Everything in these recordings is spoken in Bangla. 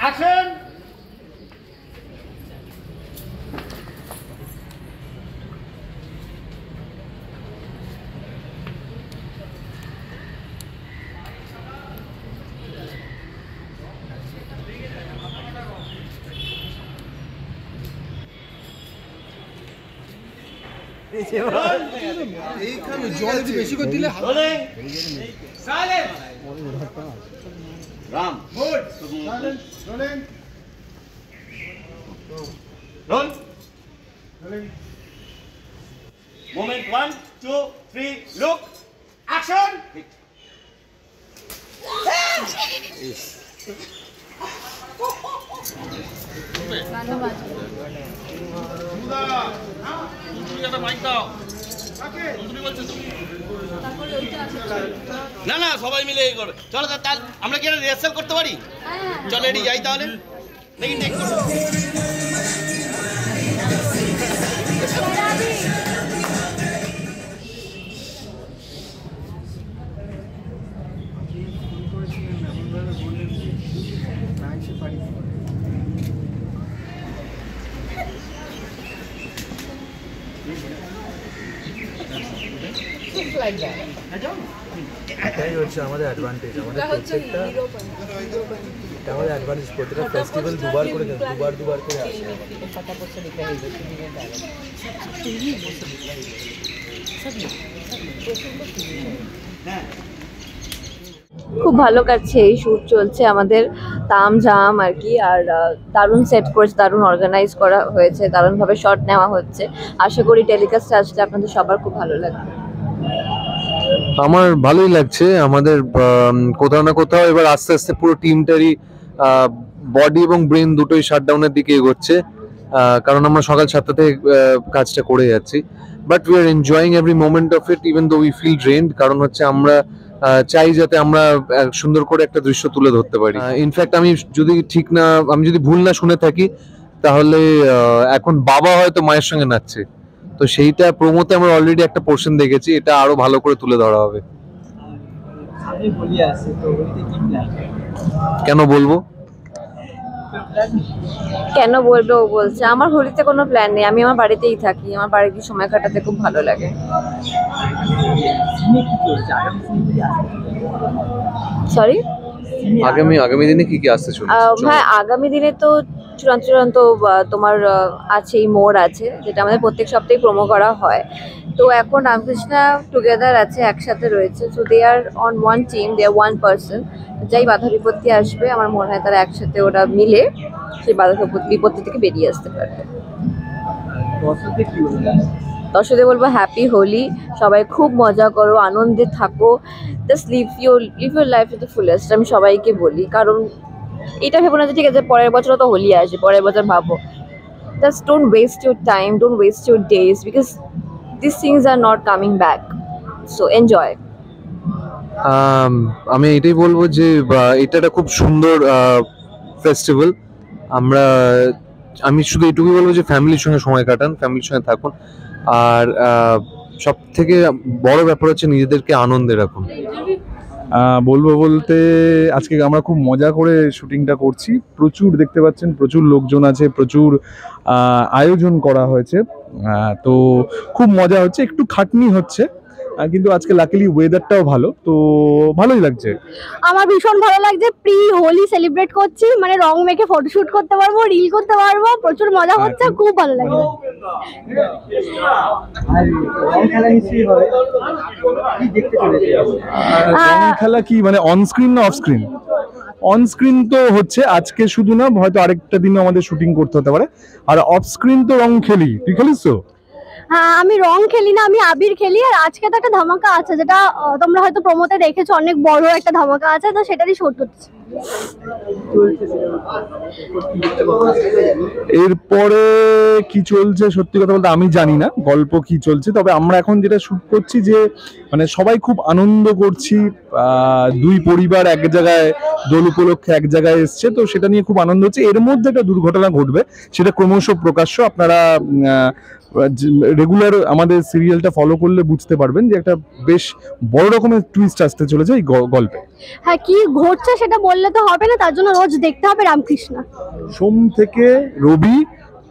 অ্যাকশন। এইখানে জল একটু বেশি করে দিলে Ram good silent rolling role rolling moment 1 2 3 look action. না না সবাই মিলে এই করবে। চলো তাহলে আমরা কি একটা রিহার্সাল করতে পারি? চলো এটি যাই তাহলে দেখি টেক করো। এটাই হচ্ছে আমাদের অ্যাডভান্টেজ, আমাদের প্রত্যেকটা আমাদের অ্যাডভান্টেজ, প্রত্যেকটা ফেস্টিভ্যাল দুবার করে আসে। খুব ভালো কাটছে, এই শ্যুট চলছে আমাদের তামঝাম আর কি। আর দারুণ সেট করেছে, দারুণ অর্গানাইজ করা হয়েছে, দারুণভাবে শট নেওয়া হচ্ছে। আশা করি টেলিকাস্টে আসলে আপনাদের সবার খুব ভালো লাগবে। আমার ভালোই লাগছে। আমাদের কোথাও না কোথাও এবার আস্তে আস্তে পুরো টিমটারই বডি এবং ব্রেন দুটোই শাটডাউনের দিকে এগোচ্ছে, কারণ আমরা সকাল 7টা থেকে কাজটা করে যাচ্ছি। But we are enjoying every moment of it even though we feel drained, কারণ হচ্ছে আমরা চাই যাতে আমরা সুন্দর করে একটা দৃশ্য তুলে ধরতে পারি। ইনফ্যাক্ট আমি যদি ভুল না শুনে থাকি, তাহলে এখন বাবা হয়তো মায়ের সঙ্গে নাচছে, তো সেইটা প্রোমোতে আমরা অলরেডি একটা পোর্শন দেখেছি। এটা আরো ভালো করে তুলে ধরা হবে। কেন বলবো ও বলছে আমার হোলিতে কোনো প্ল্যান নেই, আমি আমার বাড়িতেই থাকি, আমার বাড়িতে সময় কাটাতে খুব ভালো লাগে। সরি, আগামী দিনে কি আসতে চলেছে? হ্যাঁ, আগামী দিনে তো চূড়ান্ত তোমার আছেই, মোড় আছে, যেটা আমাদের প্রত্যেক সপ্তাহে প্রোমো করা হয়। তো এখন রামকৃষ্ণা টুগেদার আছে, একসাথে রয়েছে। So they are on one team, they are one person. যাই বাধা বিপত্তি আসবে, আমার মনে হয় তারা একসাথে ওরা মিলে সেই বাধা বিপত্তি থেকে বেরিয়ে আসতে পারবে। দর্শকদের বলবো হ্যাপি হোলি, সবাই খুব মজা করো, আনন্দে থাকো, just live your life to the fullest. আমি সবাইকে বলি, কারণ এটা ভেবো না যে ঠিক আছে পরের বছর তো হোলি আসবে, পরের বছর ভাবো। Just don't waste your time, don't waste your days, because this things are not coming back. So enjoy. আমি এটাই বলবো যে এটা একটা খুব সুন্দর ফেস্টিভ্যাল। আমি শুধু এটুকুই বলবো যে ফ্যামিলির সঙ্গে সময় কাটান, ফ্যামিলির সঙ্গে থাকুন, আর সব থেকে বড় ব্যাপার হচ্ছে নিজেদেরকে আনন্দে রাখুন। বলবো বলতে আজকে আমরা খুব মজা করে শুটিংটা করছি। প্রচুর দেখতে পাচ্ছেন, প্রচুর লোকজন আছে, প্রচুর আয়োজন করা হয়েছে। তো খুব মজা হচ্ছে, একটু খাটনি হচ্ছে, কিন্তু আজকে লাকিলি ওয়েদারটাও ভালো, তো ভালোই লাগছে। আমার ভীষণ ভালো লাগছে, প্রি হোলি সেলিব্রেট করছি, মানে রং মেখে ফটোশুট করতে পারবো, রিল করতে পারবো, প্রচুর মজা হচ্ছে, খুব ভালো লাগছে। রং খেলা কি মানে অন স্ক্রিন না অফ স্ক্রিন? অন স্ক্রিন তো হচ্ছে আজকে শুধু না, হয়তো আরেকটা দিনও আমাদের শুটিং করতে হতে পারে। আর অফ স্ক্রিন তো রং খেলি। তুই খেলিস তো? হ্যাঁ, আমি রং খেলি না, আমি আবির খেলি। আর আজকে তো একটা ধামাকা আছে, যেটা তোমরা হয়তো প্রোমোতে দেখেছো, অনেক বড় একটা ধামাকা আছে, তো সেটারই শুট হচ্ছে। এরপরে কি চলছে সত্যি কথা বলতে আমি জানি না, গল্প কি চলছে। তবে আমরা এখন যেটা শুট করছি, যে মানে সবাই খুব আনন্দ করছি, দুই পরিবার এক জায়গায় দোল উপলক্ষে এক জায়গায় এসছে, তো সেটা নিয়ে খুব আনন্দ হচ্ছে। এর মধ্যে একটা দুর্ঘটনা ঘটবে, সেটা ক্রমশ প্রকাশ্য। আপনারা রেগুলার আমাদের সিরিয়ালটা ফলো করলে বুঝতে পারবেন যে একটা বেশ বড় রকমের টুইস্ট আসতে চলেছে এই গল্পে। হ্যাঁ, কি ঘটছে সেটা বললে তো হবে না, তার জন্য রোজ দেখতে হবে রামকৃষ্ণ। সোম থেকে রবি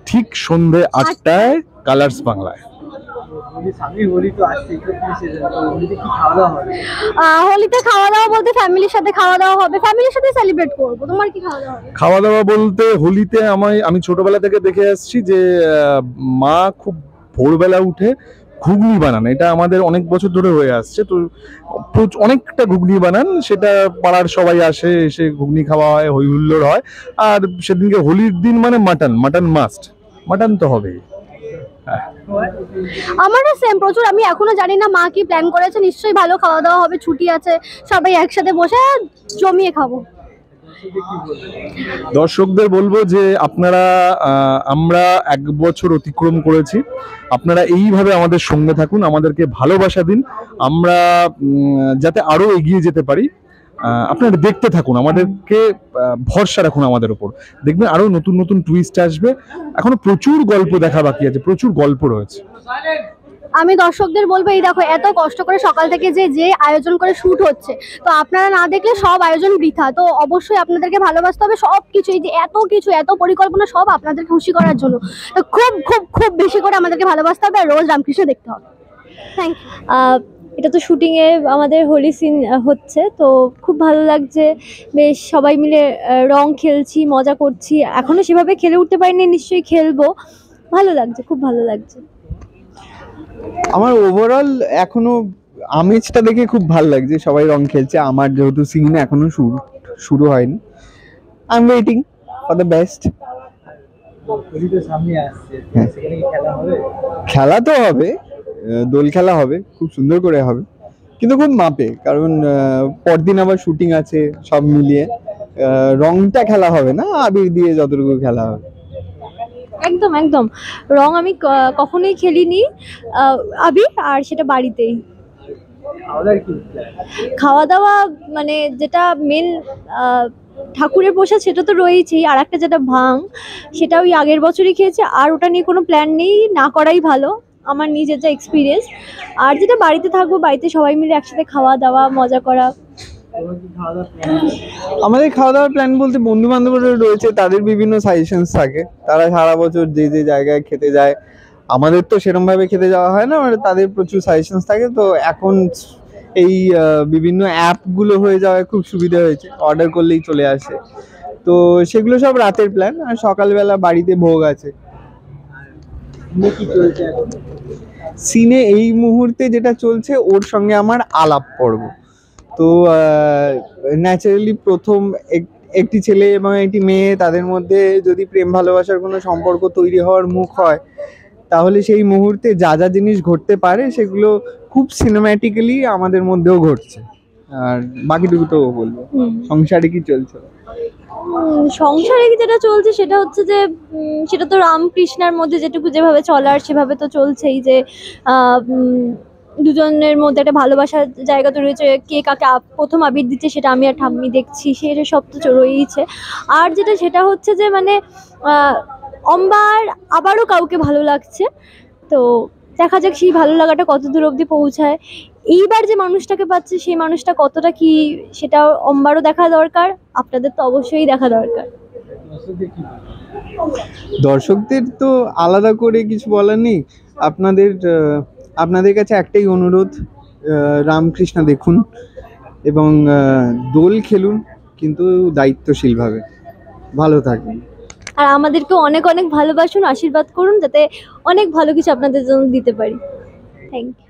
ঠিক সন্ধে 8টায় কালার্স বাংলায়। হোলিতে খাওয়া দাওয়া বলতে ফ্যামিলির সাথে খাওয়া দাওয়া হবে, ফ্যামিলির সাথে সেলিব্রেট করবো। তোমার কি খাওয়া দাওয়া হবে? খাওয়া দাওয়া বলতে হোলিতে আমি ছোটবেলা থেকে দেখে আসছি যে মা খুব ভোরবেলা উঠে ঘুগনি বানান, এটা আমাদের অনেক বছর ধরে হয়ে আসছে। তো অনেকটা ঘুগনি বানান, সেটা পাড়ার সবাই আসে, এসে ঘুগনি খাওয়া হয়, হই হুল্লোড় হয়। আর সেদিনকে হোলির দিন মানে মাটন মাস্ট, মাটন তো হবেই। আমারও সেম প্রচুর, আমি এখনো জানি না মা কি প্ল্যান করেছে, নিশ্চয়ই ভালো খাওয়া দাওয়া হবে, ছুটি আছে, সবাই একসাথে বসে জমিয়ে খাবো। দর্শকদের বলবো যে আপনারা আমরা 1 বছর অতিক্রম করেছি, আপনারা এইভাবে আমাদের সঙ্গে থাকুন, আমাদেরকে ভালোবাসা দিন, আমরা যাতে আরো এগিয়ে যেতে পারি। আপনারা দেখতে থাকুন, আমাদেরকে ভরসা রাখুন আমাদের উপর, দেখবেন আরো নতুন নতুন টুইস্ট আসবে। এখনো প্রচুর গল্প দেখা বাকি আছে, প্রচুর গল্প রয়েছে। আমি দর্শকদের বলবো, এই দেখো এত কষ্ট করে সকাল থেকে যে আয়োজন করে শুট হচ্ছে, তো আপনারা না দেখলে সব আয়োজন বৃথা। তো অবশ্যই আপনাদেরকে ভালোবাসতে হবে, সব কিছু, এই যে এত কিছু, এত পরিকল্পনা, সব আপনাদের খুশি করার জন্য। তো খুব খুব খুব বেশি করে আমাদেরকে ভালোবাসতে হবে, আর রোজ রামকৃষ্ণ দেখতে হবে। Thank you. এটা তো শুটিংয়ে আমাদের হোলি সিন হচ্ছে, তো খুব ভালো লাগছে, বেশ সবাই মিলে রং খেলছি, মজা করছি। এখনো সেভাবে খেলে উঠতে পারিনি, নিশ্চয়ই খেলবো। ভালো লাগছে, খুব ভালো লাগছে। আমার ওভারঅল এখনো আমেজটা দেখে খুব ভালো লাগছে, সবাই রং খেলছে। আমার যেহেতু সিন এখনো শুরু হয়নি, I am waiting for the best. খেলা তো হবে, দোল খেলা হবে, খুব সুন্দর করে হবে, কিন্তু খুব মাপে, কারণ পরদিন আবার শুটিং আছে, সব মিলিয়ে রংটা খেলা হবে না, আবির দিয়ে যতটুকু খেলা হবে। একদম একদম, রং আমি কখনোই খেলিনি, আবির, আর সেটা বাড়িতেই। খাওয়া দাওয়া মানে যেটা মেন ঠাকুরের প্রসাদ সেটা তো রয়েছেই, আর একটা যেটা ভাং, সেটা ওই আগের বছরই খেয়েছে, আর ওটা নিয়ে কোনো প্ল্যান নেই, না করাই ভালো, আমার নিজের যা এক্সপিরিয়েন্স। আর যেটা বাড়িতে থাকবো, বাড়িতে সবাই মিলে একসাথে খাওয়া দাওয়া, মজা করা। আমাদের খাওয়া দাওয়ার প্ল্যান বলতে বন্ধু বান্ধবরা রয়েছে, তাদের বিভিন্ন সাজেশনস থাকে, তারা সারা বছর যে যে জায়গায় খেতে যায়, আমাদের তো সেরকম ভাবে খেতে যাওয়া হয় না, মানে তাদের প্রচুর সাজেশনস থাকে। তো এখন এই বিভিন্ন অ্যাপগুলো হয়ে যাওয়ায় খুব সুবিধা হয়েছে, অর্ডার করলেই চলে আসে। তো সেগুলো সব রাতের প্ল্যান, আর সকালবেলা বাড়িতে ভোগ আছে। সিনে এই মুহূর্তে যেটা চলছে, ওর সঙ্গে আমার আলাপ পর্ব। তো ন্যাচারালি প্রথম একটি ছেলে এবং একটি মেয়ে, তাদের মধ্যে যদি প্রেম ভালোবাসার কোনো সম্পর্ক তৈরি হওয়ার মুখ হয়, তাহলে সেই মুহূর্তে যা যা জিনিস ঘটতে পারে সেগুলো খুব সিনেম্যাটিক্যালি আমাদের মধ্যেও ঘটছে। আর বাকিটুকু তো বলবো, সংসারে কি চলছে। সংসারে যেটা চলছে সেটা হচ্ছে যে সেটা তো রামকৃষ্ণের মধ্যে যেটুকু যেভাবে চলার সেভাবে তো চলছেই, যে দুজনের মধ্যে একটা ভালোবাসার জায়গা তো রয়েছে, কে কাকে প্রথম আবির দিচ্ছে সেটা আমি আর ঠাম্মি দেখছি, সেটা সব তো রয়েইছে। আর যেটা সেটা হচ্ছে যে মানে অম্বার আবারও কাউকে ভালো লাগছে, তো দেখা যাক সেই ভালো লাগাটা কত দূর অবধি পৌঁছায়। এইবার যে মানুষটাকে পাচ্ছে সেই মানুষটা কতটা কি, সেটা অম্বারও দেখা দরকার, আপনাদের তো অবশ্যই দেখা দরকার। দর্শকদের তো আলাদা করে কিছু বলার নেই, আপনাদের কাছে একটাই অনুরোধ, রামকৃষ্ণ দেখুন এবং দোল খেলুন, কিন্তু দায়িত্বশীলভাবে। ভালো থাকুন, আর আমাদেরকে অনেক অনেক ভালোবাসুন, আশীর্বাদ করুন, যাতে অনেক ভালো কিছু আপনাদের জন্য দিতে পারি। Thank you.